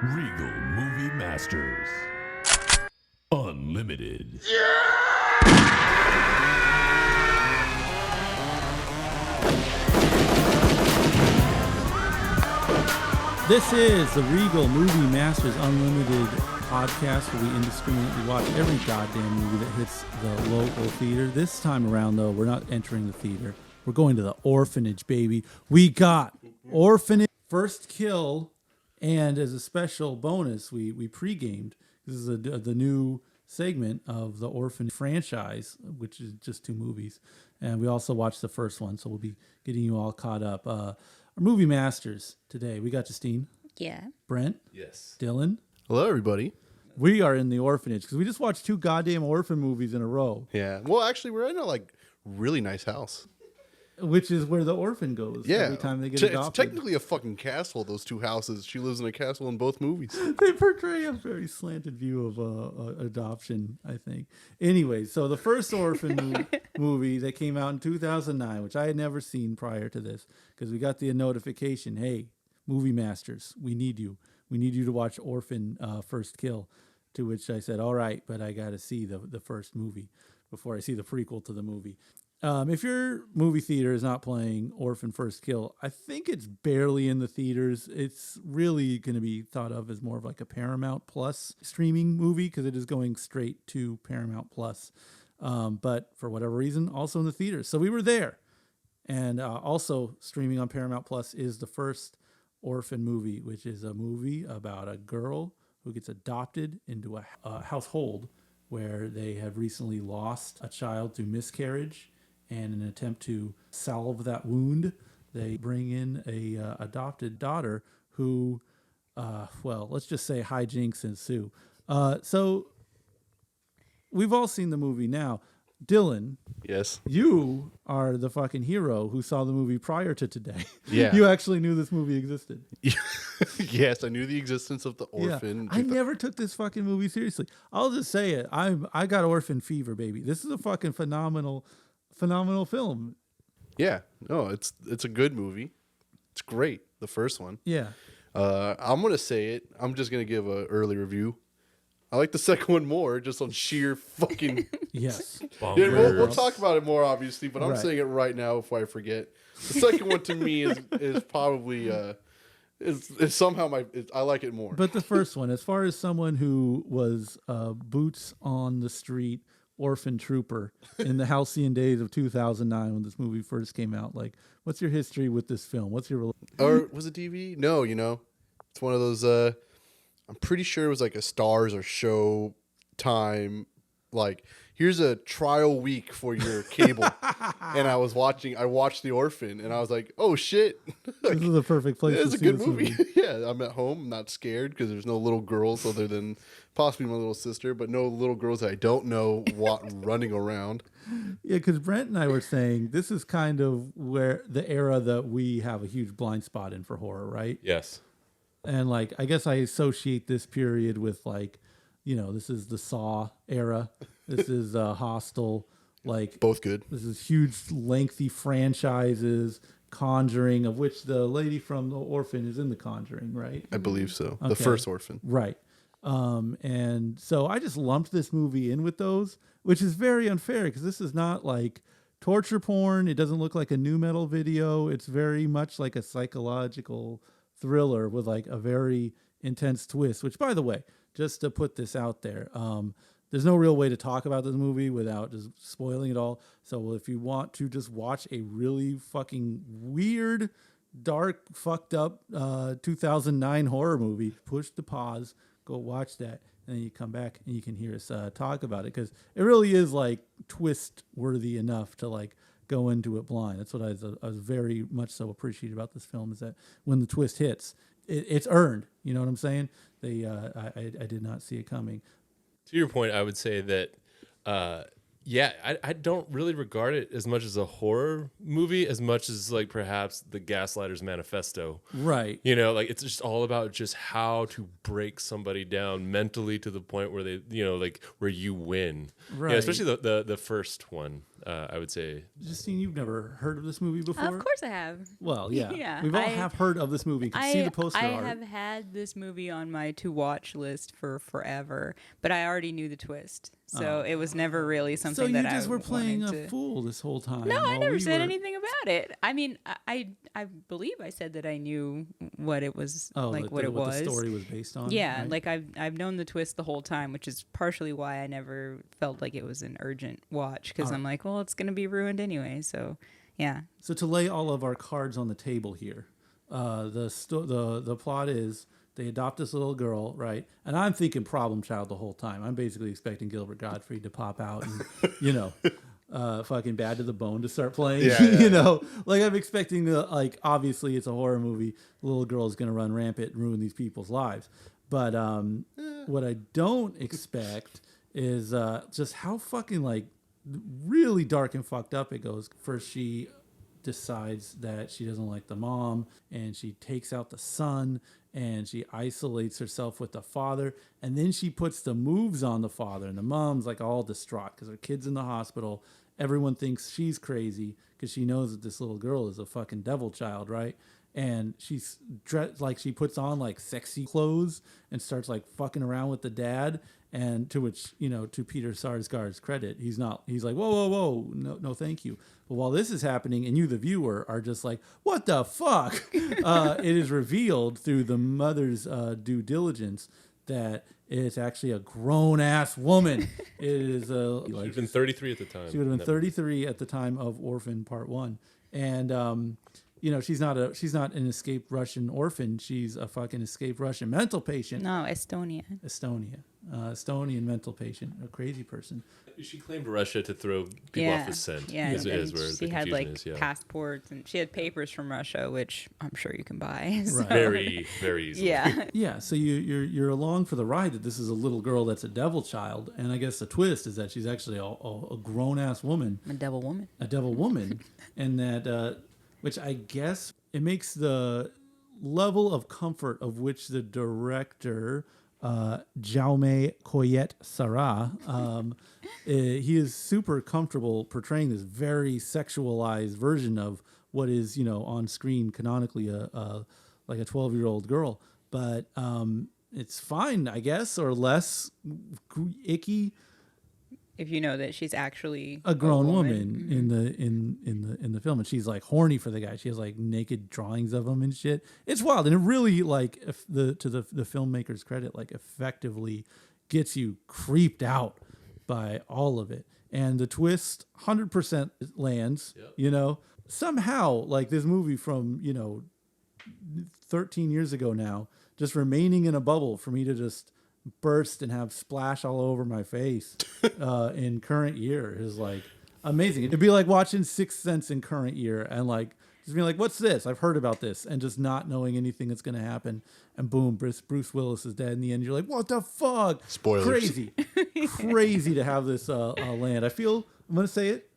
Regal Movie Masters. Unlimited. This is the Regal Movie Masters Unlimited podcast where we indiscriminately watch every goddamn movie that hits the local theater. This time around, though, we're not entering the theater. We're going to the orphanage, baby. We got Orphanage First Kill, and as a special bonus, we pre-gamed. This is the new segment of the Orphan franchise, which is just 2 movies. And we also watched the first one, so we'll be getting you all caught up. Our movie masters today. We got Justine. Yeah. Brent. Yes. Dylan. Hello, everybody. We are in the orphanage because we just watched 2 goddamn orphan movies in a row. Yeah. Well, actually, we're in a really nice house. Which is where the orphan goes every time they get adopted. It's technically a fucking castle, those 2 houses. She lives in a castle in both movies. They portray a very slanted view of adoption, I think. Anyway, so the first orphan movie that came out in 2009, which I had never seen prior to this, because we got the notification, hey, movie masters, we need you. We need you to watch Orphan First Kill, to which I said, all right, but I got to see the first movie before I see the prequel to the movie. If your movie theater is not playing Orphan First Kill, I think it's barely in the theaters. It's really going to be thought of as more of like a Paramount Plus streaming movie because it is going straight to Paramount Plus. But for whatever reason, also in the theaters. So we were there. And also streaming on Paramount Plus is the first Orphan movie, which is a movie about a girl who gets adopted into a household where they have recently lost a child through miscarriage. And in an attempt to salve that wound, they bring in a adopted daughter who, let's just say hijinks ensue. So we've all seen the movie now. Dylan. Yes. You are the fucking hero who saw the movie prior to today. Yeah. You actually knew this movie existed. Yes, I knew the existence of the Orphan. Yeah. I never took this fucking movie seriously. I'll just say it. I got Orphan Fever, baby. This is a fucking phenomenal film. Yeah. No, it's a good movie. It's great. The first one. Yeah. I'm going to say it. I'm just going to give an early review. I like the second one more, just on sheer fucking... Yes. Yeah, we'll talk about it more, obviously, but I'm Right. saying it right now before I forget. The second one to me is probably... is somehow I like it more. But the first one, as far as someone who was boots on the street orphan trooper in the halcyon days of 2009 when this movie first came out, like, what's your history with this film? What's your... Or was it TV? No, it's one of those... I'm pretty sure it was like a Stars or Show time, like, here's a trial week for your cable. And I watched The Orphan, and I was like, oh shit. This is the perfect place to It's a see good this movie. Yeah, I'm at home, I'm not scared, because there's no little girls other than possibly my little sister, but no little girls that I don't know running around. Yeah, because Brent and I were saying this is kind of where the era that we have a huge blind spot in for horror, right? Yes. And like, I guess I associate this period with like, this is the Saw era. This is Hostel. Like, Both good. This is huge, lengthy franchises. Conjuring, of which the lady from The Orphan is in The Conjuring, right? I believe so. Okay. The first Orphan. Right. And so I just lumped this movie in with those, which is very unfair because this is not like torture porn. It doesn't look like a nu metal video. It's very much like a psychological thriller with like a very intense twist, which, by the way, just to put this out there, there's no real way to talk about this movie without just spoiling it all. So if you want to just watch a really fucking weird, dark, fucked up 2009 horror movie, push the pause, go watch that, and then you come back and you can hear us talk about it, because it really is like twist worthy enough to like go into it blind. That's what I was very much so appreciative about this film, is that when the twist hits, it's earned. You know what I'm saying? I did not see it coming. To your point, I would say that Yeah, I don't really regard it as much as a horror movie as much as like perhaps the Gaslighter's Manifesto. Right. You know, like it's just all about just how to break somebody down mentally to the point where they, you know, like where you win. Right. Yeah, especially the first one, I would say. Justine, you've never heard of this movie before? Of course I have. Well, yeah. Yeah, We've all have heard of this movie. You can see the poster I art. have had this movie on my to-watch list for forever, but I already knew the twist. So it was never really something So you that just I were playing a wanted to... fool this whole time. No, I while never we said were- anything about it. I mean, I believe I said that I knew what it was, like what it was. the story was based on. Yeah, right? like I've known the twist the whole time, which is partially why I never felt like it was an urgent watch, because I'm like, well, it's going to be ruined anyway. So, yeah. So to lay all of our cards on the table here, the plot is they adopt this little girl, right? And I'm thinking problem child the whole time. I'm basically expecting Gilbert Gottfried to pop out and, fucking Bad to the Bone to start playing. Yeah, yeah, you know, like I'm expecting like obviously it's a horror movie. The little girl is going to run rampant and ruin these people's lives. But what I don't expect is just how fucking like really dark and fucked up it goes. First, she decides that she doesn't like the mom and she takes out the son and she isolates herself with the father, and then she puts the moves on the father, and the mom's like all distraught because her kid's in the hospital. Everyone thinks she's crazy because she knows that this little girl is a fucking devil child, right? And she's like she puts on like sexy clothes and starts like fucking around with the dad. And to which, to Peter Sarsgaard's credit, he's like, whoa, no, thank you. But while this is happening, and you, the viewer, are just like, what the fuck? It is revealed through the mother's due diligence that it's actually a grown ass woman. It is She would have been 33 at the time. She would have been 33 at the time of Orphan Part 1, and she's not an escaped Russian orphan. She's a fucking escaped Russian mental patient. No, Estonia. Estonian mental patient, a crazy person. She claimed Russia to throw people off the scent. Yeah, is and where she the had like confusion is, passports, and she had papers from Russia, which I'm sure you can buy. So. Right. Very, very easily. Yeah. Yeah, so you're along for the ride that this is a little girl that's a devil child, and I guess the twist is that she's actually a grown ass woman, A devil woman. and that which I guess it makes the level of comfort of which the director Jaume Collet Serra, he is super comfortable portraying this very sexualized version of what is on screen canonically like a 12-year-old girl, but it's fine, I guess, or less icky. If you know that she's actually A grown woman Mm-hmm. in the film, and she's like horny for the guy. She has like naked drawings of him and shit. It's wild, and it really like the filmmaker's credit, like effectively gets you creeped out by all of it. And the twist 100% lands. Yep. Somehow like this movie from 13 years ago now, just remaining in a bubble for me to just burst and have splash all over my face in current year is like amazing. It'd be like watching Sixth Sense in current year and like just being like, what's this? I've heard about this, and just not knowing anything that's going to happen, and boom, Bruce Willis is dead in the end. You're like, what the fuck? Spoilers. Crazy to have this land. I'm going to say it,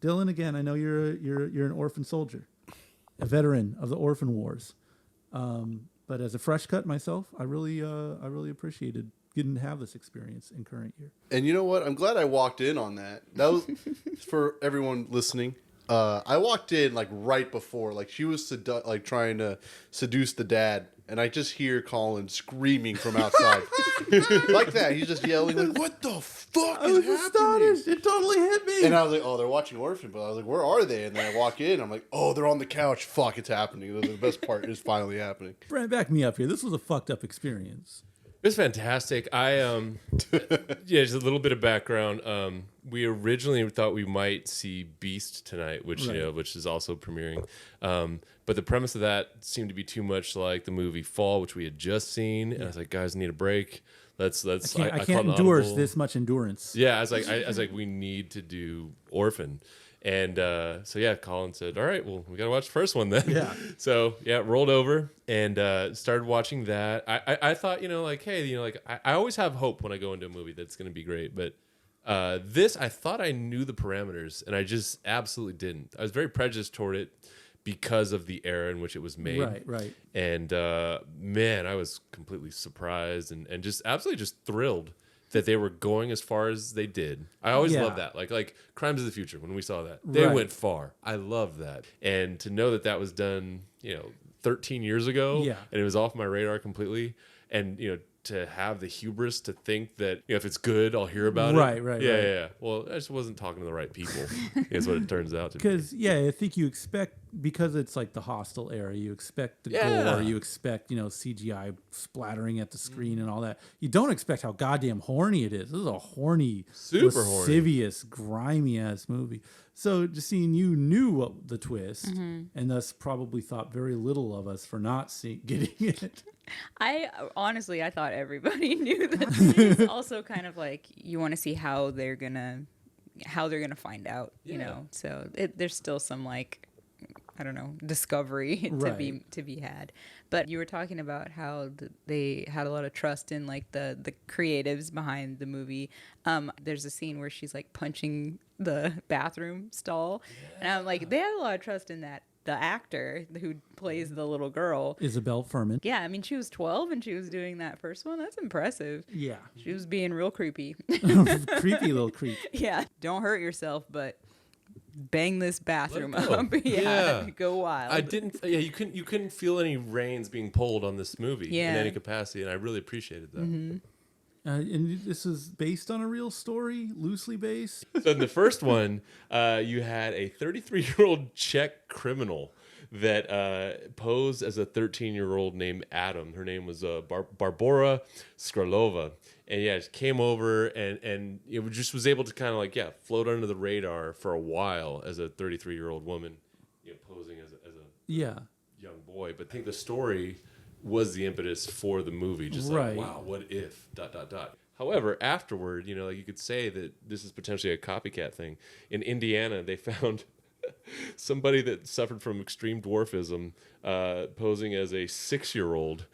Dylan. Again, I know you're an orphan soldier, a veteran of the orphan wars. But as a fresh cut myself, I really appreciated getting to have this experience in current year. And you know what? I'm glad I walked in on that. That was for everyone listening. I walked in like right before, like she was trying to seduce the dad, and I just hear Colin screaming from outside, like that. He's just yelling like, "What the fuck I is was happening?" astonished. It totally hit me. And I was like, "Oh, they're watching Orphan," but I was like, "Where are they?" And then I walk in, I'm like, "Oh, they're on the couch. Fuck, it's happening." The best part is finally happening. Brent, back me up here. This was a fucked up experience. It was fantastic. Just a little bit of background. We originally thought we might see Beast tonight, which Right. which is also premiering. But the premise of that seemed to be too much like the movie Fall, which we had just seen. And I was like, guys, need a break. Let's. I called can't an endure audible. this much endurance. Yeah, I was like, we need to do Orphan. And Colin said, all right, well, we got to watch the first one then. Yeah. So, rolled over and started watching that. I thought, hey, I always have hope when I go into a movie that's going to be great. But This, I thought I knew the parameters, and I just absolutely didn't. I was very prejudiced toward it because of the era in which it was made. Right. And man, I was completely surprised and just absolutely just thrilled that they were going as far as they did. I always love that. Like Crimes of the Future, when we saw that. They went far. I love that. And to know that that was done, 13 years ago, and it was off my radar completely, and, to have the hubris to think that if it's good, I'll hear about it. Right. Yeah. Well, I just wasn't talking to the right people. Is what it turns out to be. Because I think you expect, because it's like the Hostel era, you expect the gore, you expect CGI splattering at the screen and all that. You don't expect how goddamn horny it is. This is a horny, super lascivious, grimy ass movie. So just seeing you knew what the twist, and thus probably thought very little of us for not getting it. I thought everybody knew that. It's also kind of like you want to see how they're gonna find out, you know. So there's still some discovery to be had. But you were talking about how they had a lot of trust in the creatives behind the movie. There's a scene where she's punching the bathroom stall, and I'm like, they had a lot of trust in that. The actor who plays the little girl, Isabel Furman. Yeah, I mean, she was 12 and she was doing that first one. That's impressive. Yeah. She was being real creepy. Creepy little creep. Yeah. Don't hurt yourself, but bang this bathroom up. Yeah. Go wild. I didn't. Yeah, you couldn't feel any reins being pulled on this movie in any capacity, and I really appreciated that. Mm-hmm. And this is based on a real story, loosely based. So in the first one, you had a 33-year-old Czech criminal that posed as a 13-year-old named Adam. Her name was Barbora Skrlova. And she came over and it just was able to kind of float under the radar for a while as a 33-year-old woman, posing as a young boy. But I think the story was the impetus for the movie. Just wow, what if ... However, afterward, you could say that this is potentially a copycat thing. In Indiana, they found somebody that suffered from extreme dwarfism posing as a 6-year-old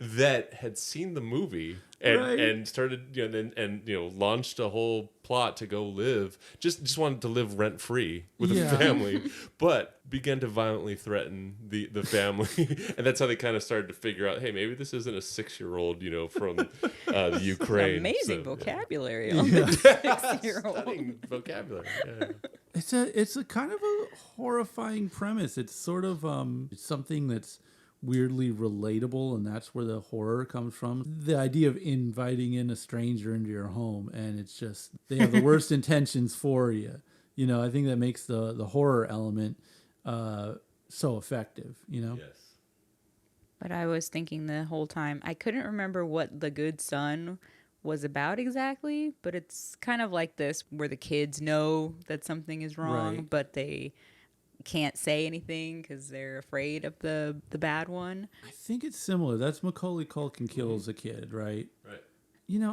that had seen the movie and started launched a whole plot to go live, just wanted to live rent free with a family, but began to violently threaten the family. And that's how they kind of started to figure out, hey, maybe this isn't a 6-year-old from the Ukraine. Amazing vocabulary on the 6-year-old. Stunning vocabulary. Yeah. It's a kind of a horrifying premise. It's sort of it's something that's weirdly relatable, and that's where the horror comes from. The idea of inviting in a stranger into your home, and it's just they have the worst intentions for you. I think that makes the horror element so effective. Yes. But I was thinking the whole time, I couldn't remember what The Good Son was about exactly, but it's kind of like this where the kids know that something is wrong, but they can't say anything because they're afraid of the bad one. I think it's similar. That's Macaulay Culkin kills a kid, right? Right.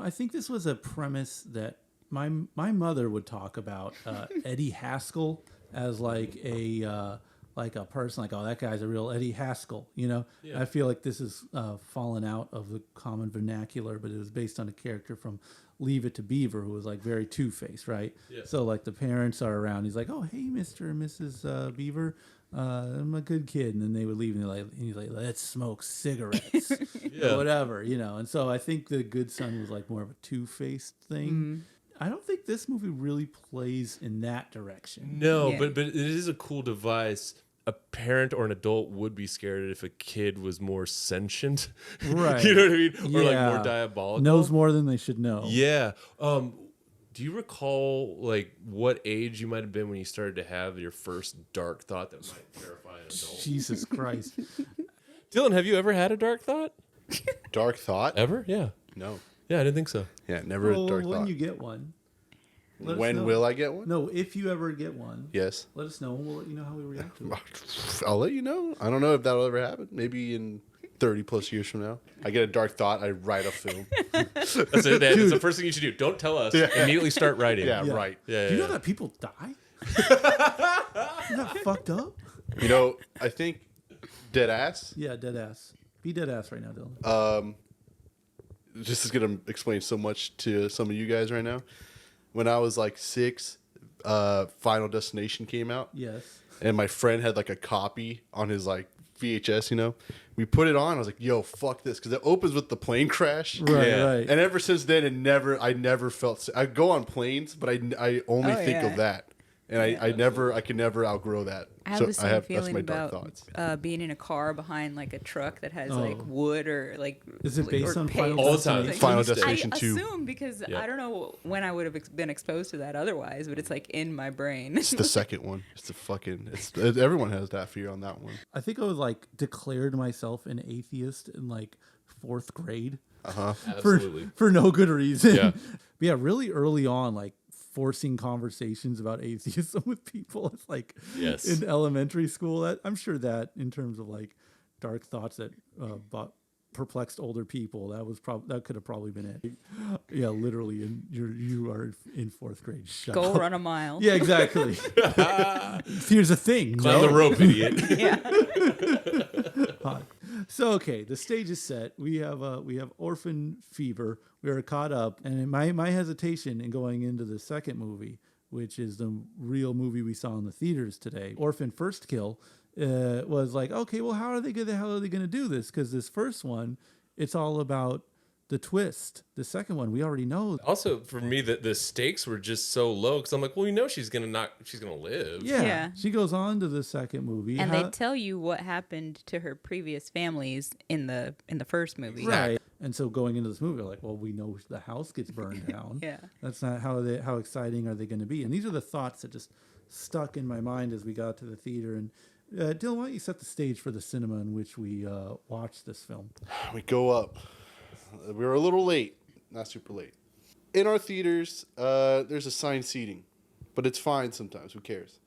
I think this was a premise that my mother would talk about Eddie Haskell as like a person, oh, that guy's a real Eddie Haskell, I feel like this is fallen out of the common vernacular, but it was based on a character from Leave It to Beaver who was very two-faced, right? Yeah. So the parents are around, he's like, oh, hey, Mr. and Mrs. Beaver, I'm a good kid, and then they would leave and he's like, let's smoke cigarettes or whatever, and so I think The Good Son was more of a two-faced thing. Mm-hmm. I don't think this movie really plays in that direction. No, but it is a cool device. A parent or an adult would be scared if a kid was more sentient. Right. You know what I mean? Or more diabolical. Knows more than they should know. Yeah. Do you recall what age you might have been when you started to have your first dark thought that might terrify an adult? Jesus Christ. Dylan, have you ever had a dark thought? Dark thought? Ever? Yeah. No. Yeah, I didn't think so. Yeah, never a dark thought. When you get one. When will I get one? No, if you ever get one. Yes. Let us know. We'll let you know how we react to it. I'll let you know. I don't know if that'll ever happen. Maybe in 30 plus years from now. I get a dark thought. I write a film. That's it. That's the first thing you should do. Don't tell us. Immediately start writing. Yeah, right. Yeah, do you know that people die? Isn't that fucked up? I think dead ass. Yeah, dead ass. Be dead ass right now, Dylan. This is going to explain so much to some of you guys right now. when I was like 6, Final Destination came out. Yes. And my friend had like a copy on his like VHS, you know. We put it on. I was like, "Yo, fuck this," because it opens with the plane crash. Right, Yeah. right. And ever since then, I never felt. I go on planes, but I only think yeah. of that, and I can never outgrow that. I have the same that's feeling my dark about thoughts. being in a car behind like a truck that has Oh. like wood or like. Is it based or on paint. Final All the time. Destination? Final Tuesday. Destination I 2. assume because Yeah. I don't know when I would have been exposed to that otherwise, but it's like in my brain. It's the second one. It's the fucking. Everyone has that fear on that one. I think I was like declared myself an atheist in like 4th grade Absolutely. for no good reason. Yeah. But yeah, really early on, like forcing conversations about atheism with people. It's like Yes. in elementary school. That I'm sure that in terms of like dark thoughts that perplexed older people, that could have probably been it. Yeah, literally. And you are in 4th grade. Shut Go up. run a mile. Yeah, exactly. Here's the thing. Climb the rope, idiot. Yeah. So okay, the stage is set. We have Orphan Fever. We are caught up, and my hesitation in going into the second movie, which is the real movie we saw in the theaters today, Orphan First Kill, was like, okay, well, the hell are they going to do this? Because this first one, it's all about the twist. The second one, we already know. Also, for me, the stakes were just so low because I'm like, well, you know, she's gonna live. Yeah, Yeah. she goes on to the second movie, And they tell you what happened to her previous families in the first movie. right. And so going into this movie, we're like, well, we know the house gets burned down. Yeah. That's not how exciting are they going to be? And these are the thoughts that just stuck in my mind as we got to the theater. And Dylan, why don't you set the stage for the cinema in which we watched this film? We go up. We were a little late, not super late. In our theaters, there's assigned seating, but it's fine sometimes. Who cares?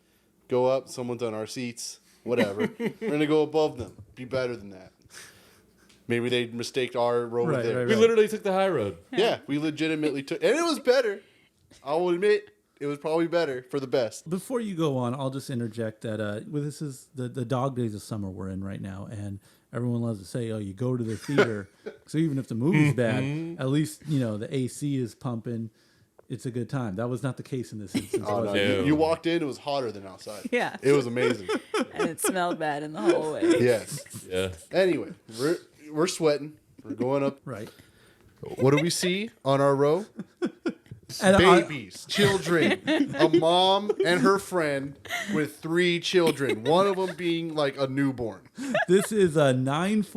Go up, someone's on our seats, whatever. We're gonna go above them. Be better than that. Maybe they mistaked our row Right, there. right, We literally took the high road. Yeah, we legitimately took, and it was better. I will admit, it was probably better for the best. Before you go on, I'll just interject that this is the dog days of summer we're in right now, and everyone loves to say, "Oh, you go to the theater." So even if the movie's bad, at least the AC is pumping. It's a good time. That was not the case in this instance. Oh, no, was it? No. you walked in, it was hotter than outside. Yeah. It was amazing. And it smelled bad in the hallway. Yes. Yeah. Anyway, we're sweating. We're going up. Right. What do we see on our row? And Babies, children, a mom and her friend with 3 children, one of them being like a newborn. This is a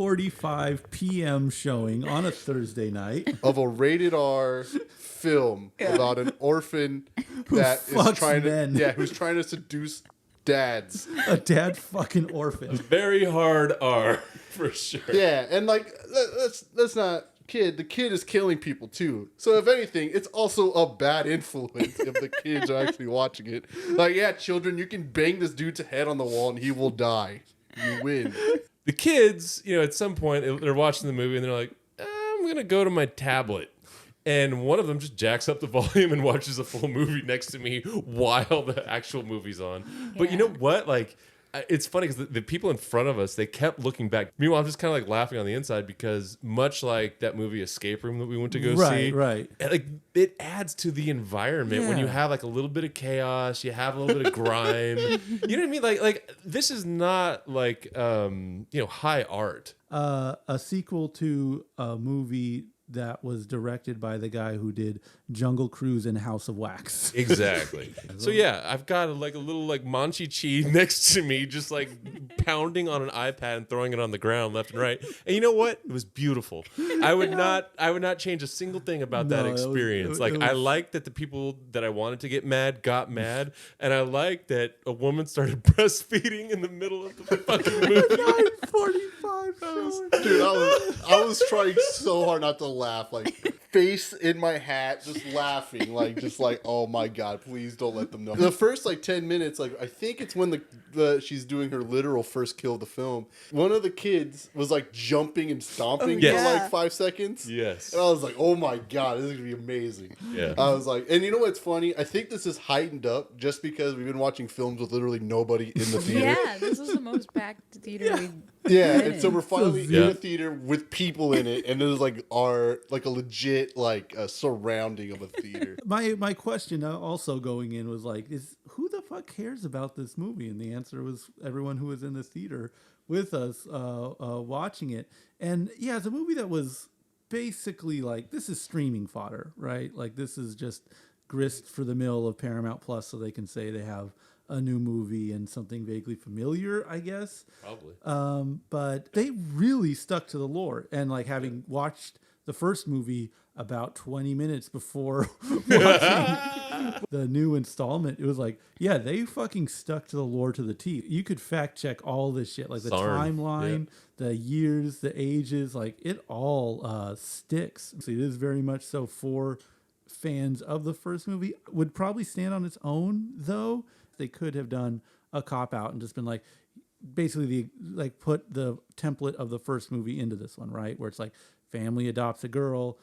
9:45 p.m. showing on a Thursday night. Of a rated R film about an orphan that is fucks trying men. who's trying to seduce dads. A dad fucking orphan. Very hard R for sure. Yeah, and like let's not kid. The kid is killing people too. So if anything, it's also a bad influence if the kids are actually watching it. Like, yeah, children, you can bang this dude's head on the wall and he will die. You win. The kids, at some point they're watching the movie and they're like, I'm gonna go to my tablet. And one of them just jacks up the volume and watches a full movie next to me while the actual movie's on. But you know what? Like, it's funny because the people in front of us, they kept looking back. Meanwhile, I'm just kind of like laughing on the inside because much like that movie Escape Room that we went to go see, Right. like it adds to the environment when you Yeah. have like a little bit of chaos, you have a little bit of grime. You know what I mean? Like this is not like high art. A sequel to a movie that was directed by the guy who did Jungle Cruise and House of Wax. Exactly. So yeah, I've got a little Manchi Chi next to me, just like pounding on an iPad and throwing it on the ground left and right. And you know what? It was beautiful. I would not change a single thing about that No, it was- experience. it I was- like that the people that I wanted to get mad got mad, and I like that a woman started breastfeeding in the middle of the fucking movie. 9:45 showing. Dude, I was trying so hard not to laugh, like face in my hat, just laughing, just like, oh my god, please don't let them know. The first 10 minutes, I think it's when the she's doing her literal first kill of the film. One of the kids was jumping and stomping Yes. for 5 seconds. Yes. And I was like, oh my god, this is gonna be amazing. Yeah. I was like, and you know what's funny? I think this is heightened up just because we've been watching films with literally nobody in the theater. Yeah, this was the most packed theater we Yeah, and so we're finally Yeah. in a theater with people in it, and there's a legit get like a surrounding of a theater. My question also going in was like, is who the fuck cares about this movie? And the answer was everyone who was in the theater with us watching it. And yeah, it's a movie that was basically like, this is streaming fodder, right? Like this is just grist for the mill of Paramount Plus, so they can say they have a new movie and something vaguely familiar, I guess. Probably. But they really stuck to the lore. And like having watched the first movie about 20 minutes before watching the new installment, it was like, yeah, they fucking stuck to the lore to the T. You could fact check all this shit, like the timeline, the years, the ages, like it all sticks. So it is very much so for fans of the first movie. Would probably stand on its own, though. They could have done a cop out and just been like, basically put the template of the first movie into this one, right? Where it's like family adopts a girl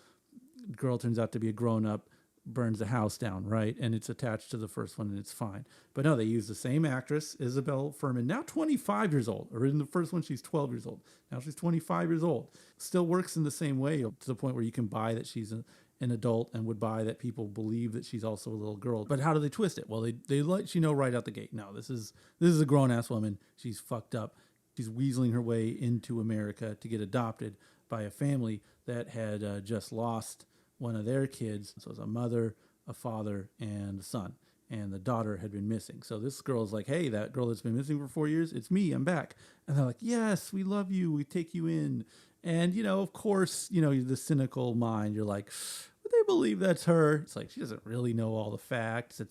turns out to be a grown up, burns the house down, right? And it's attached to the first one and it's fine. But no, they use the same actress, Isabel Furman, now 25 years old. Or in the first one, she's 12 years old. Now she's 25 years old. Still works in the same way to the point where you can buy that she's an adult and would buy that people believe that she's also a little girl. But how do they twist it? Well, they let you know right out the gate. No, this is a grown-ass woman. She's fucked up. She's weaseling her way into America to get adopted by a family that had just lost one of their kids. So it was a mother, a father, and a son. And the daughter had been missing. So this girl's like, hey, that girl that's been missing for 4 years, it's me, I'm back. And they're like, yes, we love you, we take you in. And, of course, the cynical mind, you're like, would they believe that's her? It's like, she doesn't really know all the facts.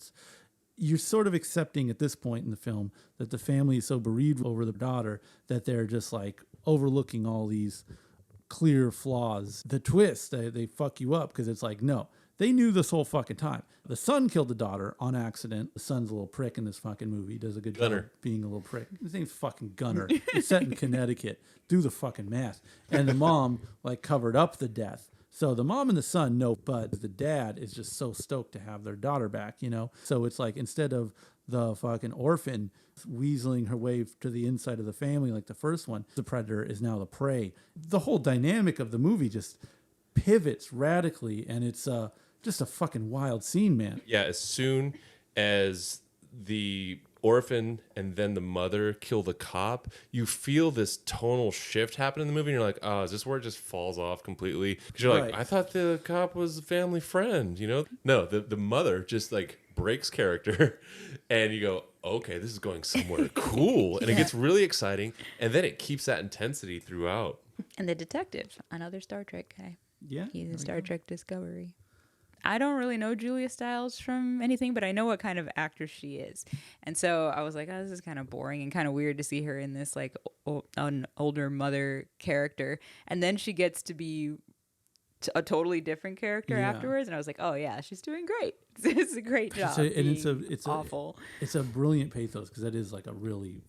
You're sort of accepting at this point in the film that the family is so bereaved over the daughter that they're just like overlooking all these clear flaws. The twist, they fuck you up because it's like, no, they knew this whole fucking time. The son killed the daughter on accident. The son's a little prick in this fucking movie. He does a good job being a little prick. His name's fucking Gunner. It's set in Connecticut. Do the fucking math. And the mom covered up the death. So the mom and the son know, but the dad is just so stoked to have their daughter back, So it's like, instead of the fucking orphan weaseling her way to the inside of the family like the first one, the predator is now the prey. The whole dynamic of the movie just pivots radically, and it's just a fucking wild scene, man. Yeah, as soon as the orphan and then the mother kill the cop, you feel this tonal shift happen in the movie, and you're like, oh, is this where it just falls off completely? Because you're like, I thought the cop was a family friend, No, the mother just breaks character, and you go, okay, this is going somewhere cool, and it gets really exciting, and then it keeps that intensity throughout. And the detective, another Star Trek guy. Yeah. He's in Star Trek Discovery. I don't really know Julia Stiles from anything, but I know what kind of actress she is. And so I was like, oh, this is kind of boring and kind of weird to see her in this an older mother character. And then she gets to be a totally different character afterwards. And I was like, oh yeah, she's doing great. It's a great job. It's awful. It's a brilliant pathos because that is like a really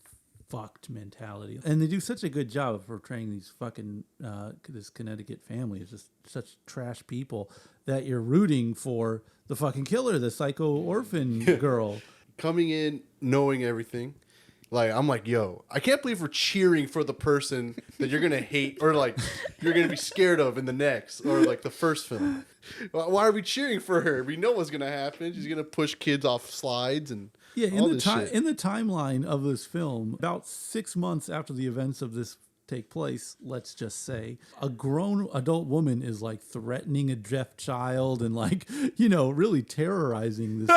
fucked mentality, and they do such a good job of portraying these fucking this Connecticut family is just such trash people that you're rooting for the fucking killer, the psycho orphan girl, coming in knowing everything. I'm like, yo, I can't believe we're cheering for the person that you're gonna hate or you're gonna be scared of in the next or the first film. Why are we cheering for her? We know what's gonna happen. She's gonna push kids off slides and all this shit. In the timeline of this film, about 6 months after the events of this take place, let's just say, a grown adult woman is threatening a deaf child and really terrorizing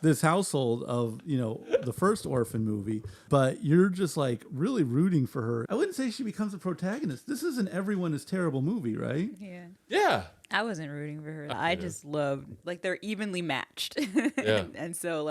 this household of the first orphan movie. But you're just really rooting for her. I wouldn't say she becomes a protagonist. This is an everyone is terrible movie, right? Yeah. I wasn't rooting for her. I just loved, they're evenly matched. Yeah. And so,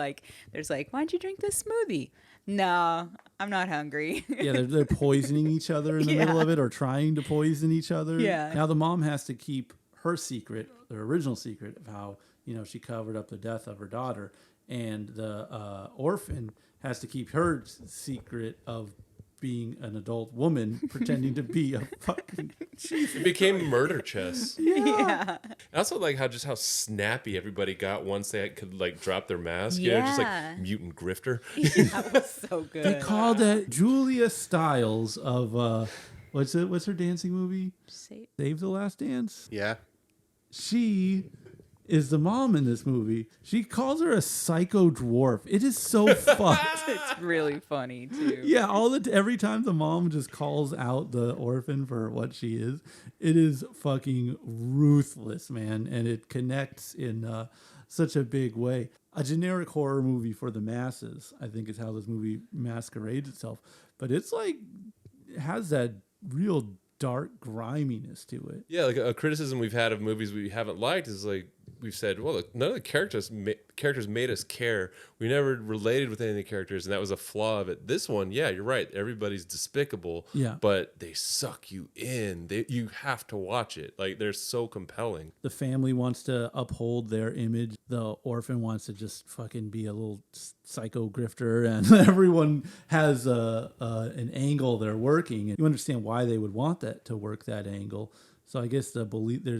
there's why don't you drink this smoothie? No, I'm not hungry. Yeah, they're poisoning each other in the middle of it or trying to poison each other. Yeah. Now the mom has to keep her secret, their original secret of how, she covered up the death of her daughter. And the orphan has to keep her secret of being an adult woman pretending to be a fucking It became murder chess. Yeah. I also how snappy everybody got once they could drop their mask. Yeah. Just mutant grifter. That was so good. They called it Julia Stiles of what's her dancing movie? Save the Last Dance. Yeah. she is the mom in this movie. She calls her a psycho dwarf. It is so fucked. It's really funny too. Yeah, every time the mom just calls out the orphan for what she is, it is fucking ruthless, man, and it connects in such a big way. A generic horror movie for the masses, I think, is how this movie masquerades itself. But it's like it has that real dark griminess to it. Yeah, like a criticism we've had of movies we haven't liked is like we've said, well, look, none of the characters made us care. We never related with any of the characters, and that was a flaw of it. This one, yeah, you're right. Everybody's despicable, Yeah. but they suck you in. You have to watch it. Like they're so compelling. The family wants to uphold their image. The orphan wants to just fucking be a little psycho grifter, and everyone has an angle they're working, and you understand why they would want that to work that angle. So I guess there's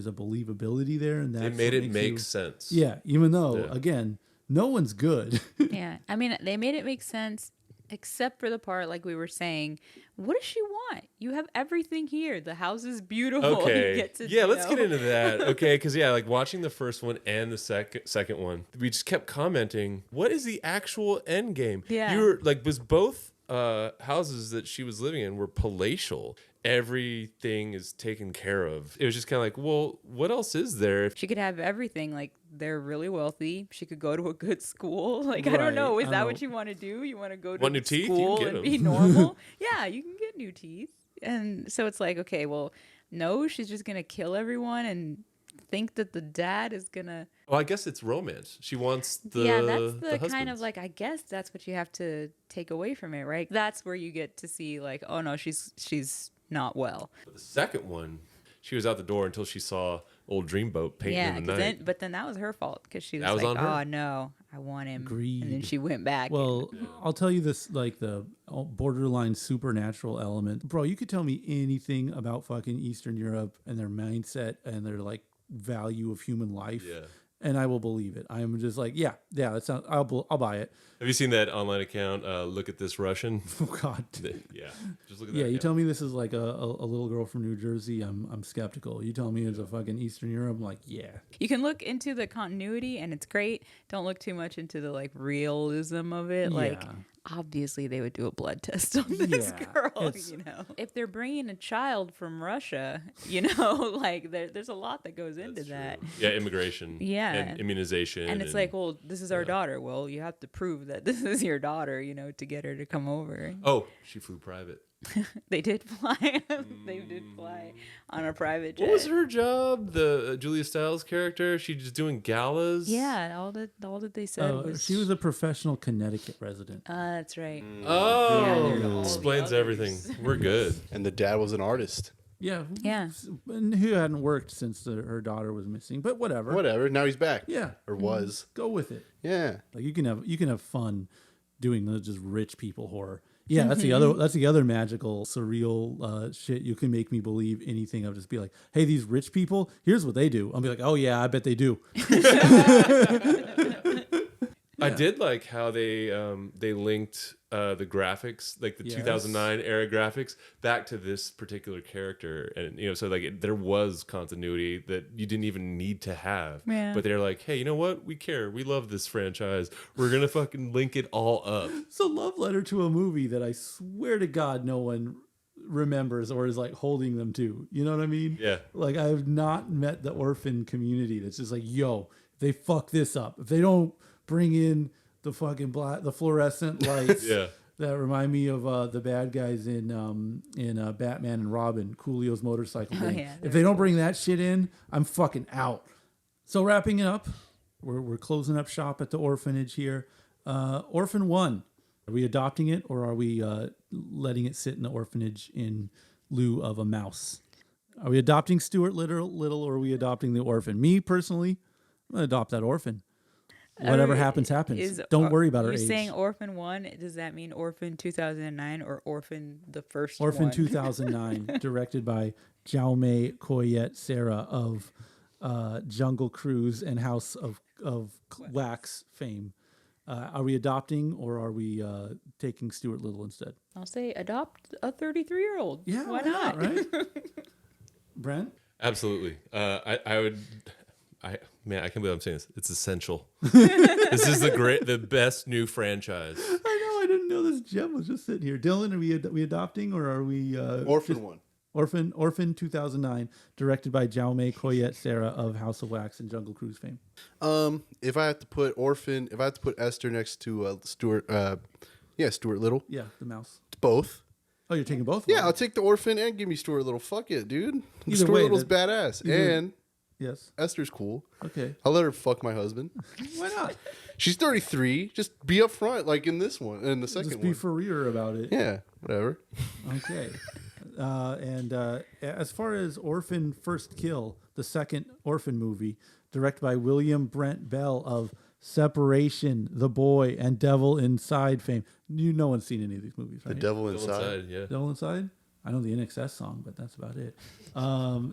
a believability there, and that They made it make sense. Yeah, even though Yeah. again, no one's good. Yeah, I mean, they made it make sense, except for the part like we were saying. What does she want? You have everything here. The house is beautiful. Okay. You get to, yeah, you let's know. get into that. Okay, because yeah, like watching the first one and the second one, we just kept commenting, what is the actual end game? Yeah. You were like, was both houses that she was living in were palatial. Everything is taken care of. It was just kind of like, well, what else is there? She could have everything. Like, they're really wealthy. She could go to a good school. Like, I don't Right, know. Is I that know. what you want to do? You want to go to Want new teeth? You can school get and 'em. be normal? Yeah, you can get new teeth. And so it's like, okay, well, no, she's just going to kill everyone and think that the dad is going to... Well, I guess it's romance. She wants the Yeah, that's the kind husbands. of like, I guess that's what you have to take away from it, right? That's where you get to see like, oh no, she's not well. But the second one, she was out the door until she saw old Dreamboat painting Yeah, in the night. but then that was her fault because she was, That was like, on her. oh no, I want him. Greed. And then she went back. Well, I'll tell you this, like the borderline supernatural element. Bro, you could tell me anything about fucking Eastern Europe and their mindset and their like value of human life. Yeah. And I will believe it. I'm just like, yeah, that sounds. I'll buy it. Have you seen that online account? Look at this Russian. Oh God. Yeah, just look at Yeah, that. you tell me this is like a little girl from New Jersey. I'm skeptical. You tell me it's a fucking Eastern Europe. I'm like, yeah. You can look into the continuity and it's great. Don't look too much into the like realism of it. Like Yeah. obviously they would do a blood test on this Yeah, girl, it's- you know. If they're bringing a child from Russia, you know, like there's a lot that goes into that. Yeah, immigration. Yeah. And immunization. And it's like, well, this is our daughter. Well, you have to prove that this is your daughter, you know, to get her to come over. oh, she flew private. They did fly. They did fly on a private jet. What was her job? The Julia Stiles character? She just doing galas? Yeah, all that they said was She was a professional Connecticut resident. that's right. Oh, Yeah, there's all the explains others. everything. We're good. And the dad was an artist. Yeah. Yeah. And who hadn't worked since her daughter was missing, but whatever. Whatever. Now he's back. Yeah. Or was. Go with it. Yeah. Like you can have fun doing the just rich people horror. Yeah, that's the other magical surreal shit. You can make me believe anything. I'll just be like, hey, these rich people, here's what they do. I'll be like, oh yeah, I bet they do. I did like how they linked the graphics, like the Yes. 2009 era graphics, back to this particular character, and so like there was continuity that you didn't even need to have. Yeah. But they're like, hey, you know what? We care. We love this franchise. We're gonna fucking link it all up. It's a love letter to a movie that I swear to God no one remembers or is like holding them to. You know what I mean? Yeah. Like I have not met the orphan community that's just like, yo, if they fuck this up, if they don't bring in the fucking the fluorescent lights Yeah. that remind me of the bad guys in Batman and Robin, Coolio's motorcycle Oh, gang. yeah, If they don't bring that shit in, I'm fucking out. So wrapping it up, we're closing up shop at the orphanage here. Orphan 1. Are we adopting it or are we letting it sit in the orphanage in lieu of a mouse? Are we adopting Stuart Little or are we adopting the orphan? Me personally, I'm going to adopt that orphan. Whatever happens, happens. Don't worry about her You're age. saying Orphan 1, does that mean Orphan 2009 or Orphan the first Orphan one? 2009, directed by Jaume Coyet Serra of Jungle Cruise and House of Wax fame. Are we adopting or are we taking Stuart Little instead? I'll say adopt a 33-year-old. Yeah, why not? right? Brent? Absolutely. I would I can't believe I'm saying this. It's essential. This is the best new franchise. I know. I didn't know this gem was just sitting here. Dylan, are we adopting or are we Orphan one. Orphan 2009, directed by Jaume Collet Serra of House of Wax and Jungle Cruise fame. If I have to put Esther next to Stuart Little. Yeah, the mouse. It's both. Oh, you're taking both? Yeah, I'll take the Orphan and give me Stuart Little. Fuck it, dude. Either Stuart way, Little's badass. And yes, Esther's cool. Okay. I'll let her fuck my husband. Why not? She's 33. Just be upfront, like in this one, in the second Just one. be for real about it. Yeah, whatever. Okay. And as far as Orphan First Kill, the second Orphan movie, directed by William Brent Bell of Separation, The Boy, and Devil Inside fame. No one's seen any of these movies, right? The Devil Inside. Yeah. Devil Inside? I know the NXS song, but that's about it.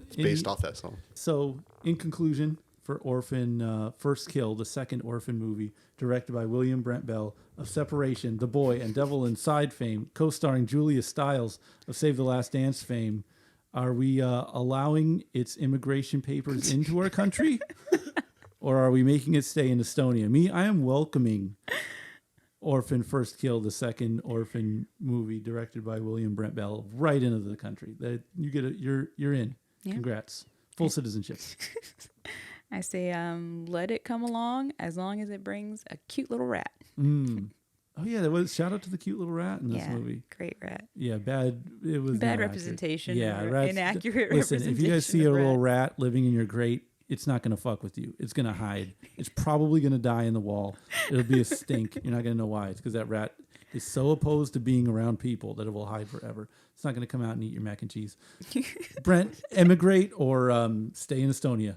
It's based off that song. So, in conclusion, for Orphan First Kill, the second Orphan movie, directed by William Brent Bell of Separation, The Boy, and Devil Inside fame, co-starring Julia Stiles of Save the Last Dance fame, are we allowing its immigration papers into our country? Or are we making it stay in Estonia? I am welcoming Orphan First Kill, the second Orphan movie directed by William Brent Bell, right into the country. That you get you're in. Yeah. Congrats. Full citizenship. I say let it come along as long as it brings a cute little rat. Oh yeah, there was shout out to the cute little rat in this movie. Great rat. Yeah, bad. It was bad not representation. Yeah, inaccurate listen, representation. if you guys see a little rat living in your grate, it's not going to fuck with you. It's going to hide. It's probably going to die in the wall. It'll be a stink. You're not going to know why. It's because that rat is so opposed to being around people that it will hide forever. It's not going to come out and eat your mac and cheese. Brent, emigrate or stay in Estonia?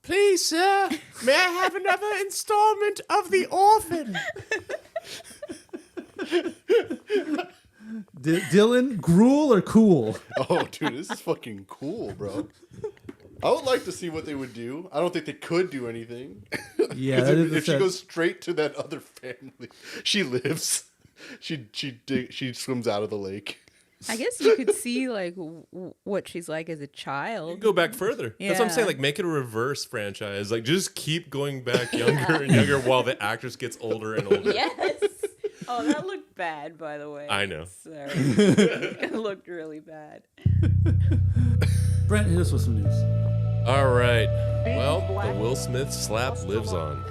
Please, sir, may I have another installment of The Orphan? Dylan, gruel or cool? Oh, dude, this is fucking cool, bro. I would like to see what they would do. I don't think they could do anything. Yeah, that is if she goes straight to that other family, she lives. She swims out of the lake. I guess you could see like what she's like as a child. Go back further. That's what I'm saying. Like, make it a reverse franchise. Like, just keep going back younger and younger while the actress gets older and older. Yes. Oh, that looked bad, by the way. I know. Sorry. It looked really bad. Brent, hit us with some news. All right. Well, the Will Smith slap lives on.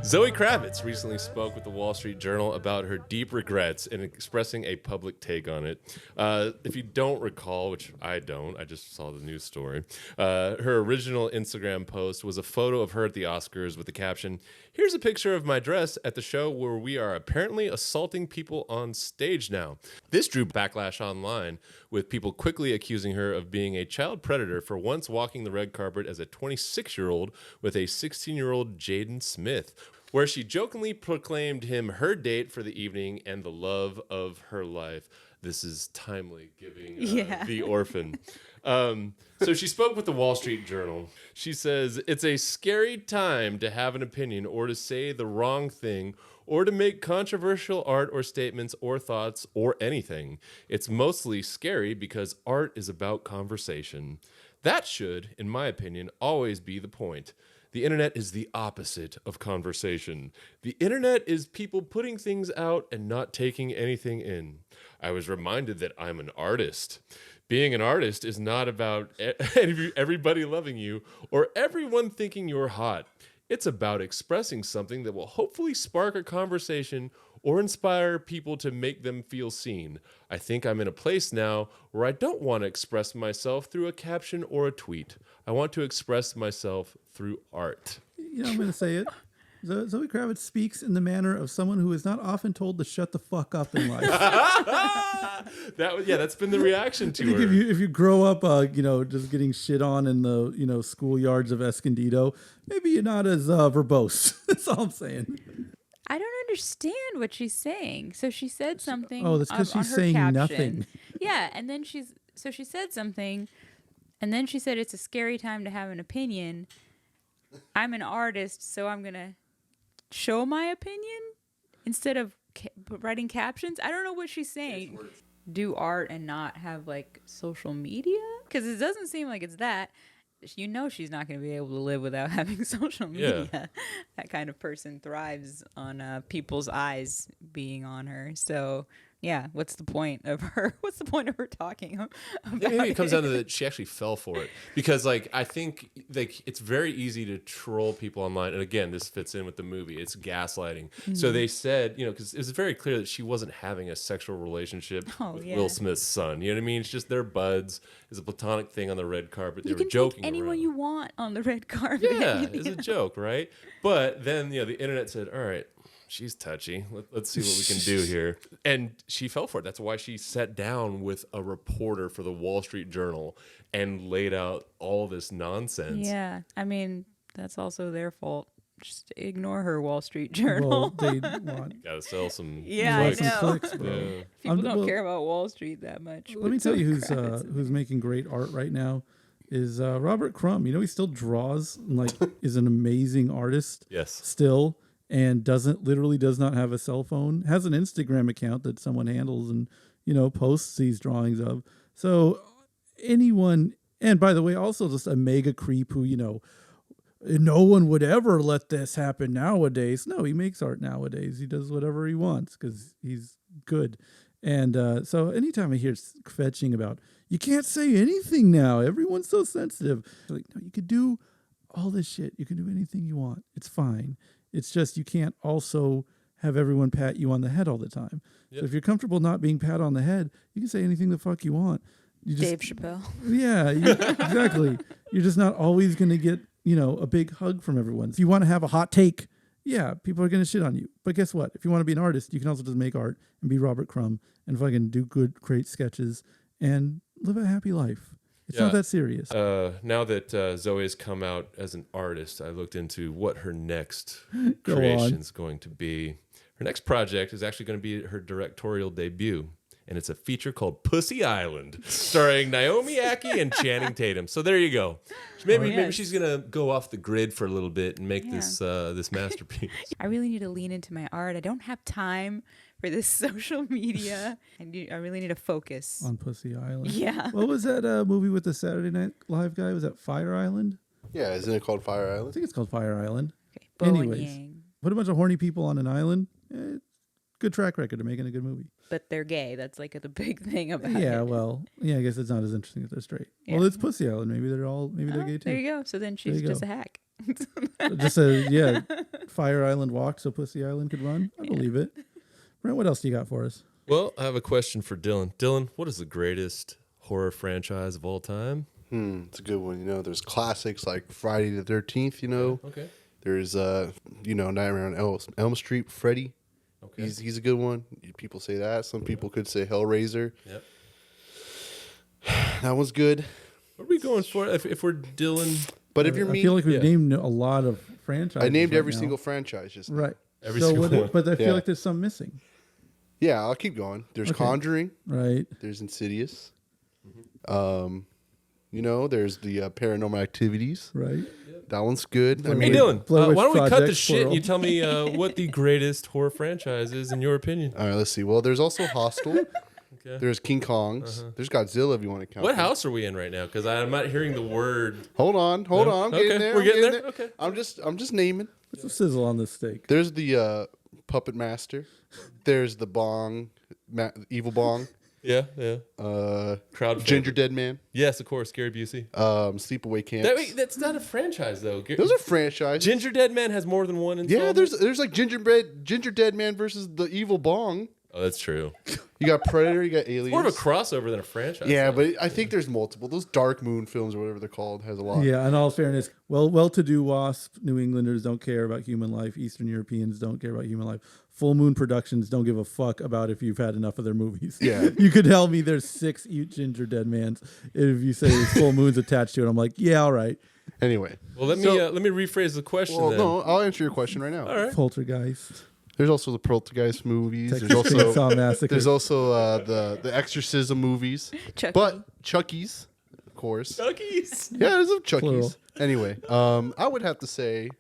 Zöe Kravitz recently spoke with the Wall Street Journal about her deep regrets and expressing a public take on it. If you don't recall, which I don't, I just saw the news story, her original Instagram post was a photo of her at the Oscars with the caption, "Here's a picture of my dress at the show where we are apparently assaulting people on stage now." This drew backlash online, with people quickly accusing her of being a child predator for once walking the red carpet as a 26-year-old with a 16-year-old Jaden Smith, where she jokingly proclaimed him her date for the evening and the love of her life. This is timely, giving The Orphan. So she spoke with the Wall Street Journal. She says, "It's a scary time to have an opinion or to say the wrong thing or to make controversial art or statements or thoughts or anything. It's mostly scary because art is about conversation. That should, in my opinion, always be the point. The internet is the opposite of conversation. The internet is people putting things out and not taking anything in. I was reminded that I'm an artist. Being an artist is not about everybody loving you or everyone thinking you're hot. It's about expressing something that will hopefully spark a conversation or inspire people to make them feel seen. I think I'm in a place now where I don't want to express myself through a caption or a tweet. I want to express myself through art." You know, I'm going to say it. Zöe Kravitz speaks in the manner of someone who is not often told to shut the fuck up in life. That's been the reaction to I think her. if you grow up, just getting shit on in the schoolyards of Escondido, maybe you're not as verbose. That's all I'm saying. I don't understand what she's saying. So she said something. Oh, that's because on she's her saying caption. nothing. Yeah, and then she said something, and then she said it's a scary time to have an opinion. I'm an artist, so I'm gonna show my opinion instead of writing captions. I don't know what she's saying. Do art and not have like social media, because it doesn't seem like it's that. you know she's not going to be able to live without having social media. That kind of person thrives on people's eyes being on her. So yeah, what's the point of her? What's the point of her talking about Maybe it comes down to that she actually fell for it, because like I think like it's very easy to troll people online, and again this fits in with the movie. It's gaslighting. So they said, because it was very clear that she wasn't having a sexual relationship with Will Smith's son. You know what I mean? It's just their buds. It's a platonic thing on the red carpet. They were joking take anyone around. you want on the red carpet. Yeah, it's a joke, right? But then the internet said, all right, she's touchy. Let's see what we can do here. And she fell for it. That's why she sat down with a reporter for the Wall Street Journal and laid out all this nonsense. Yeah, I mean, that's also their fault. Just ignore her, Wall Street Journal. Well, they want. Gotta sell some Yeah, I clicks. know. Clicks, bro. Yeah. People don't care about Wall Street that much. Let me but tell you Kravitz- who's making great art right now is Robert Crum. He still draws and like is an amazing artist. Yes. Still, and does not have a cell phone. Has an Instagram account that someone handles and posts these drawings of. So anyone, and by the way, also just a mega creep who no one would ever let this happen nowadays. No, he makes art nowadays. He does whatever he wants because he's good. And so anytime I hear fetching about, you can't say anything now, everyone's so sensitive. Like, no, you could do all this shit. You can do anything you want. It's fine. It's just you can't also have everyone pat you on the head all the time. Yep. So if you're comfortable not being pat on the head, you can say anything the fuck you want. You just, Dave Chappelle. yeah, exactly. You're just not always going to get, a big hug from everyone. If you want to have a hot take, yeah, people are going to shit on you. But guess what? If you want to be an artist, you can also just make art and be Robert Crum and fucking do good, great sketches and live a happy life. It's not that serious. Now that Zoe has come out as an artist, I looked into what her next Go creation is going to be. Her next project is actually going to be her directorial debut, and it's a feature called Pussy Island, starring Naomi Ackie and Channing Tatum. So there you go. Maybe she's going to go off the grid for a little bit and make this masterpiece. I really need to lean into my art. I don't have time for this social media. I really need to focus. On Pussy Island. Yeah. What was that movie with the Saturday Night Live guy? Was that Fire Island? Yeah, isn't it called Fire I Island? think it's called Fire Island. Okay. Bo and Anyways. Yang. Put a bunch of horny people on an island. Good track record of making a good movie. But they're gay. That's like the big thing about it. Yeah, well, I guess it's not as interesting if they're straight. Yeah. Well, it's Pussy Island. Maybe they're gay too. There you go. So then she's you just go. a hack. Just Fire Island walked so Pussy Island could run. I believe it. Brent, what else do you got for us? Well, I have a question for Dylan. Dylan, what is the greatest horror franchise of all time? It's a good one. There's classics like Friday the 13th. Okay. There's Nightmare on Elm Street. Freddy. Okay. He's a good one. People say that. Some people could say Hellraiser. Yep. That one's good. What are we going for if we're Dylan? But if you're I me, feel like we've named a lot of franchises. I named right every now. single franchise just now. Right. Every single one. But I feel Yeah. like there's some missing. Yeah, I'll keep going. There's Okay. Conjuring. Right. There's Insidious. There's the Paranormal Activities. Right. That one's good. I Hey, mean, Dylan, Blair Witch why don't we cut the Project, shit and plural. you tell me what the greatest horror franchise is in your opinion? all right, let's see. Well, there's also Hostel. Okay. There's King Kongs. There's Godzilla if you want to count. What them. house are we in right now? Because I'm not hearing the word. Hold on. I'm Okay, getting there. we're I'm getting there? Okay. I'm just naming. Put some sizzle on this steak. There's the Puppet Master. There's the Bong, Evil Bong. Yeah. Crowd Ginger favorite. Dead Man. Yes, of course. Gary Busey. Sleepaway Camps. That's not a franchise though. Those are franchises. Ginger Dead Man has more than one Yeah, installment? there's like Ginger Dead Man versus the Evil Bong. Oh, that's true. You got Predator. You got Aliens. More of a crossover than a franchise. Yeah, though. but I think there's multiple. Those Dark Moon films or whatever they're called has a lot. Yeah, in all fairness, well-to-do WASP New Englanders don't care about human life. Eastern Europeans don't care about human life. Full Moon Productions don't give a fuck about if you've had enough of their movies. Yeah. You could tell me there's 6 Ginger Dead Mans. If you say Full Moon's attached to it, I'm like, yeah, all right. Anyway. Well, let me rephrase the question Well, then. no, I'll answer your question right now. All right. Poltergeist. There's also the Poltergeist movies. Texas There's Chainsaw also Massacre. there's also the Exorcism movies. Chucky. But Chucky's, of course. Duckies. Yeah, there's some Chucky's. Plural. Anyway, I would have to say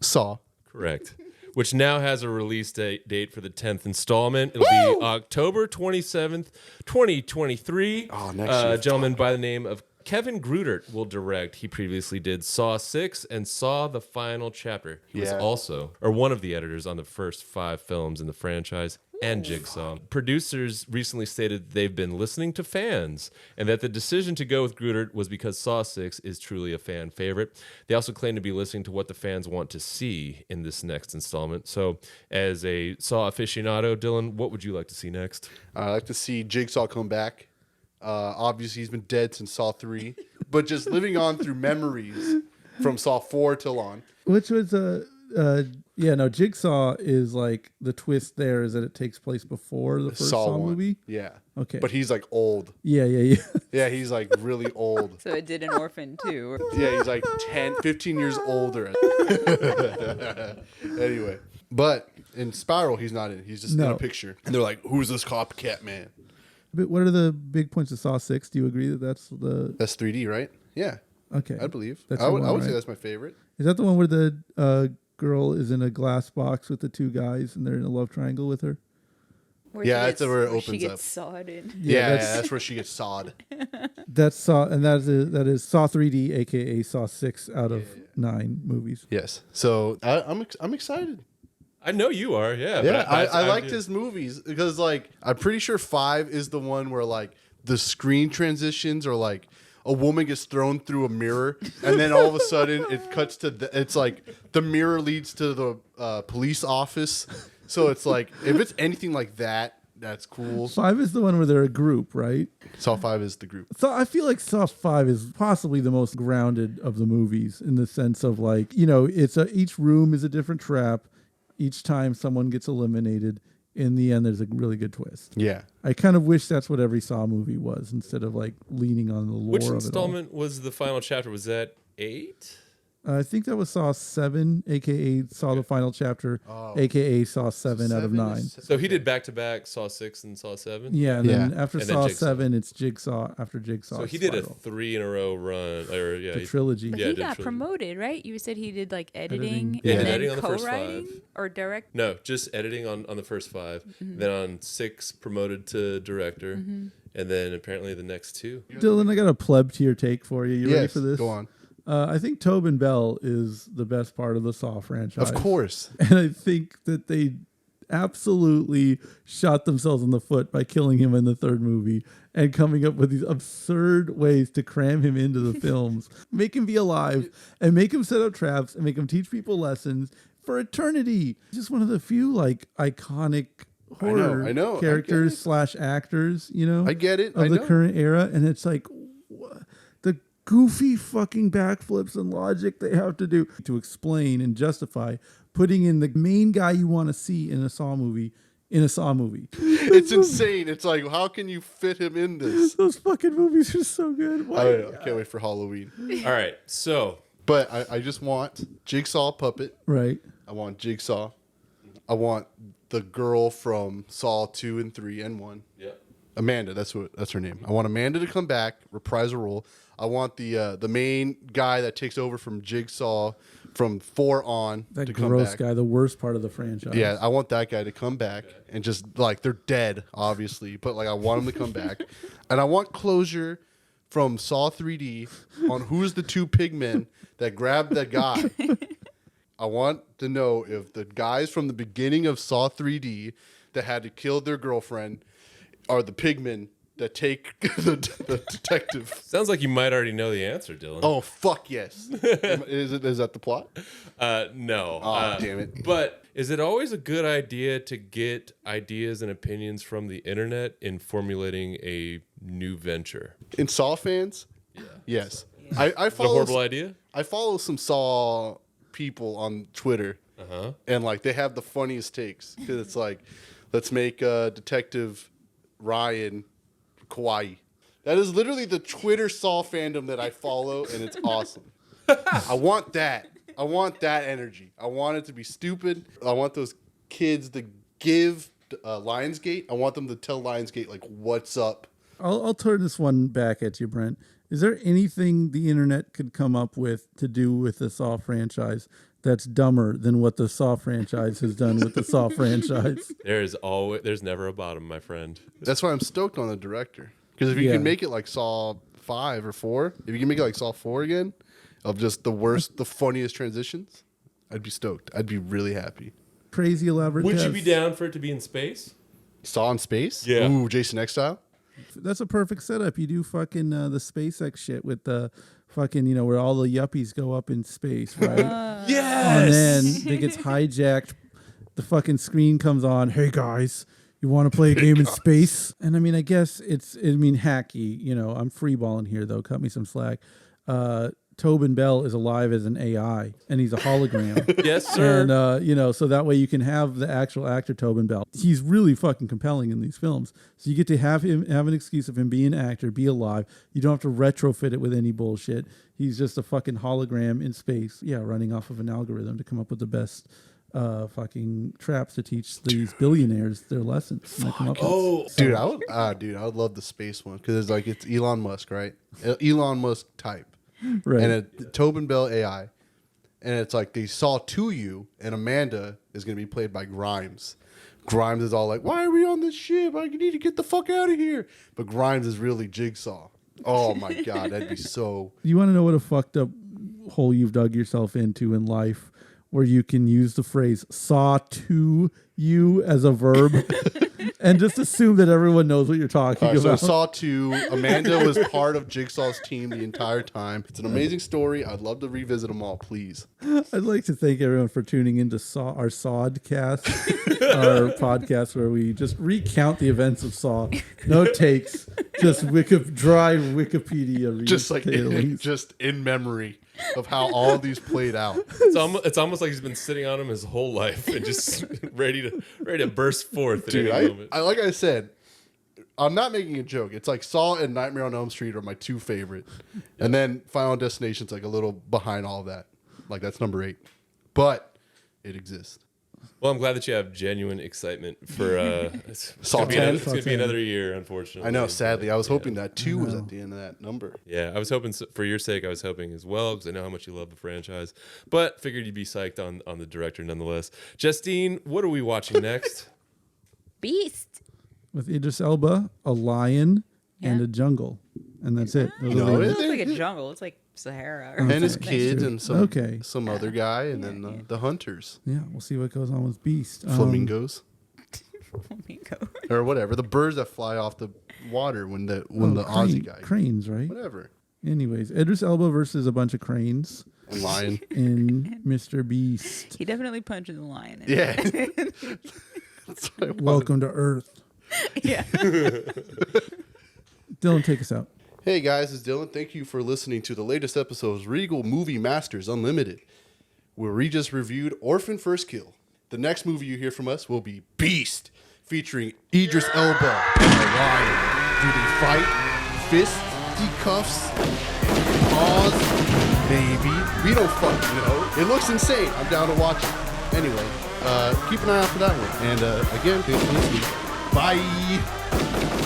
Saw. Correct. Which now has a release date for the 10th installment. It'll be October 27th, 2023. Oh, next year. A gentleman by the name of Kevin Grutert will direct. He previously did Saw 6 and Saw the Final Chapter. He was also, or one of the editors on the first 5 films in the franchise and Jigsaw. Producers recently stated they've been listening to fans and that the decision to go with Grutert was because Saw 6 is truly a fan favorite. They also claim to be listening to what the fans want to see in this next installment. So as a Saw aficionado, Dylan, what would you like to see next? I'd like to see Jigsaw come back. Obviously, he's been dead since Saw 3, but just living on through memories from Saw 4 till on. Which was Jigsaw is like the twist there is that it takes place before the first Saw movie. Yeah. Okay. But he's like old. Yeah. Yeah, he's like really old. So it did an Orphan too. Yeah, he's like 15 years older. Anyway, but in Spiral, he's not in it. He's just in a picture. And they're like, who's this copycat man? But what are the big points of Saw 6? Do you agree that that's 3D, right? Yeah. Okay. I believe. That's I would right? say that's my favorite. Is that the one where the girl is in a glass box with the 2 guys and they're in a love triangle with her? That's where it opens she gets up. sawed in. Yeah, that's where she gets sawed. That's Saw, and that is Saw 3D, aka Saw 6 out of 9 movies. Yes. So I'm excited. I know you are, yeah. Yeah, but I liked his movies because, like, I'm pretty sure 5 is the one where, like, the screen transitions or, like, a woman gets thrown through a mirror and then all of a sudden it cuts to it's like the mirror leads to the police office. So it's like, if it's anything like that, that's cool. 5 is the one where they're a group, right? Saw 5 is the group. So I feel like Saw 5 is possibly the most grounded of the movies in the sense of, like, you know, each room is a different trap. Each time someone gets eliminated, in the end, there's a really good twist. Yeah. I kind of wish that's what every Saw movie was instead of, like, leaning on the lore Which of it all. installment was the final chapter? Was that 8? I think that was Saw 7, a.k.a. Saw the Final Chapter, a.k.a. Saw 7 out of 9. So he did back-to-back Saw 6 and Saw 7? Yeah, and then after And then Saw Jigsaw. 7, it's Jigsaw. After Jigsaw, So he it's did a Spiral. 3-in-a-row run. Or, yeah, The trilogy. But Yeah, he did got trilogy. promoted, right? You said he did like editing Yeah, and did then editing on the first co-writing 5. or direct. No, just editing on the first 5. Then on 6, promoted to director. And then apparently the next 2. Dylan, I got a pleb tier take for you. You ready for this? Go on. I think Tobin Bell is the best part of the Saw franchise. Of course. And I think that they absolutely shot themselves in the foot by killing him in the 3rd movie and coming up with these absurd ways to cram him into the films, make him be alive, and make him set up traps and make him teach people lessons for eternity. Just one of the few, like, iconic horror I know. characters slash actors, you know? I get it. Of I the know. current era. And it's like, the goofy fucking backflips and logic they have to do to explain and justify putting in the main guy you want to see in a Saw movie in a Saw movie. It's insane. It's like, how can you fit him in this? Those fucking movies are so good. I can't wait for Halloween. All right, so But I just want Jigsaw puppet. Right. I want Jigsaw. I want the girl from Saw 2 and 3 and 1. yeah. Amanda, that's her name. I want Amanda to come back, reprise a role. I want the main guy that takes over from Jigsaw from 4 on That to come gross back. guy, the worst part of the franchise. Yeah, I want that guy to come back and just, like, they're dead, obviously, but, like, I want him to come back. And I want closure from Saw 3D on who's the 2 pigmen that grabbed that guy. I want to know if the guys from the beginning of Saw 3D that had to kill their girlfriend are the pigmen that take the detective. Sounds like you might already know the answer, Dylan. Oh, fuck yes. Is that the plot? No. Oh, damn it. But is it always a good idea to get ideas and opinions from the internet in formulating a new venture? In Saw fans? Yeah. Yes. Yeah. I Is it a follow horrible idea? I follow some Saw people on Twitter, and, like, they have the funniest takes because it's like, let's make Detective Ryan kawaii. That is literally the Twitter Saw fandom that I follow, and it's awesome. I want that. I want that energy. I want it to be stupid. I want those kids to give Lionsgate. I want them to tell Lionsgate, like, what's up. I'll turn this one back at you, Brent. Is there anything the internet could come up with to do with the Saw franchise that's dumber than what the Saw franchise has done with the Saw franchise? There's never a bottom, my friend. That's why I'm stoked on the director. Because if you Yeah. can make it like Saw 5 or 4, if you can make it like Saw 4 again, of just the worst, the funniest transitions, I'd be stoked. I'd be really happy. Crazy elaborate. Would you tests. be down for it to be in space? Saw in space? Yeah. Ooh, Jason X style? That's a perfect setup. You do fucking the SpaceX shit with the fucking, where all the yuppies go up in space, right? Yes. And then it gets hijacked. The fucking screen comes on. Hey guys, you want to play a game in space? And I mean, I guess hacky. I'm freeballing here though. Cut me some slack. Tobin Bell is alive as an AI, and he's a hologram. Yes, sir. And so that way you can have the actual actor Tobin Bell. He's really fucking compelling in these films. So you get to have him have an excuse of him being an actor, be alive. You don't have to retrofit it with any bullshit. He's just a fucking hologram in space. Yeah, running off of an algorithm to come up with the best fucking traps to teach these billionaires their lessons. And they come up with. Dude, I would love the space one because it's Elon Musk, right? Elon Musk type. Right. And a Tobin Bell AI. And it's like they saw to you, and Amanda is going to be played by Grimes. Grimes is all like, why are we on this ship? I need to get the fuck out of here. But Grimes is really Jigsaw. Oh my God, that'd be so. You want to know what a fucked up hole you've dug yourself into in life where you can use the phrase saw to you as a verb and just assume that everyone knows what you're talking So about. Saw 2, Amanda was part of Jigsaw's team the entire time. It's an amazing story. I'd love to revisit them all, please. I'd like to thank everyone for tuning into our Sawdcast, our podcast where we just recount the events of Saw. No takes, just dry Wikipedia Just like retellings. just in memory of how all of these played out. It's almost like he's been sitting on him his whole life and just ready to burst forth at any moment. Like I said, I'm not making a joke. It's like Saw and Nightmare on Elm Street are my 2 favorite. And then Final Destination's like a little behind all that. Like that's number 8. But it exists. Well, I'm glad that you have genuine excitement for Saw 10. It's going to be another year, unfortunately. I know, sadly. I was hoping that 2 was at the end of that number. Yeah, I was hoping for your sake. I was hoping as well because I know how much you love the franchise. But figured you'd be psyched on the director nonetheless. Justine, what are we watching next? Beast. With Idris Elba, a lion, and Yeah. a jungle. And that's it. Those No, are the- It looks like a jungle. It's like Sahara. Or And his something. kids and some Okay. other guy, and then the hunters, Yeah, we'll see what goes on with Beast. flamingos, Flamingo. or whatever, the birds that fly off the water when the Aussie guy, Cranes, right? whatever, Anyways, Idris Elba versus a bunch of cranes and lion. in Mr. Beast. He definitely punches the lion. Yeah. That's what I wanted. Welcome to Earth. Yeah. Dylan, take us out. Hey guys, it's Dylan. Thank you for listening to the latest episode of Regal Movie Masters Unlimited, where we just reviewed Orphan First Kill. The next movie you hear from us will be Beast, featuring Idris Elba and a lion. Do they fight? Fists? Cuffs? Paws? Maybe. We don't fucking know. It looks insane. I'm down to watch it. Anyway, keep an eye out for that one. And again, thanks for listening. Bye.